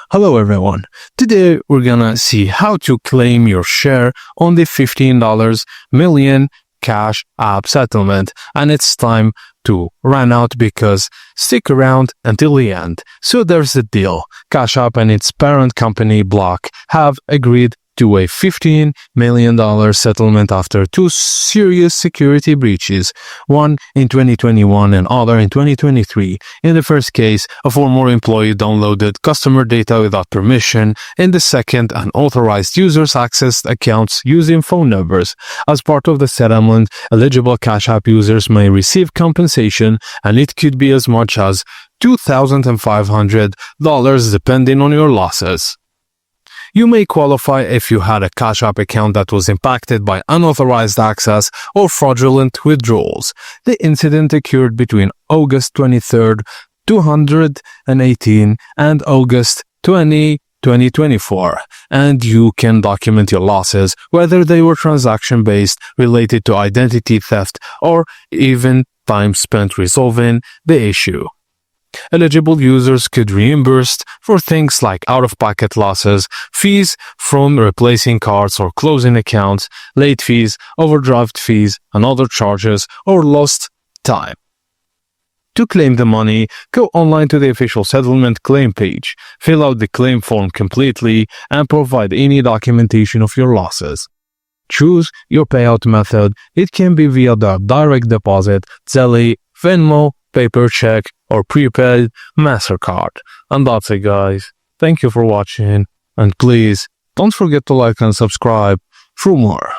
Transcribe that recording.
Hello everyone. Today we're gonna see how to claim your share on the $15 million Cash App settlement, and it's time to run out because stick around until the end. So there's the deal. Cash App and its parent company Block have agreed to a $15 million settlement after two serious security breaches, one in 2021 and other in 2023. In the first case, a former employee downloaded customer data without permission. In the second, unauthorized users accessed accounts using phone numbers. As part of the settlement, eligible Cash App users may receive compensation, and it could be as much as $2,500 depending on your losses. You may qualify if you had a Cash App account that was impacted by unauthorized access or fraudulent withdrawals. The incident occurred between August 23, 2018 and August 20, 2024, and you can document your losses, whether they were transaction-based, related to identity theft, or even time spent resolving the issue. Eligible users could reimburse for things like out-of-pocket losses, fees from replacing cards or closing accounts, late fees, overdraft fees, and other charges, or lost time. To claim the money, go online to the official settlement claim page, fill out the claim form completely, and provide any documentation of your losses. Choose your payout method. It can be via the direct deposit, Zelle, Venmo, paper check, or prepaid MasterCard. And that's it, guys. Thank you for watching, and please don't forget to like and subscribe for more.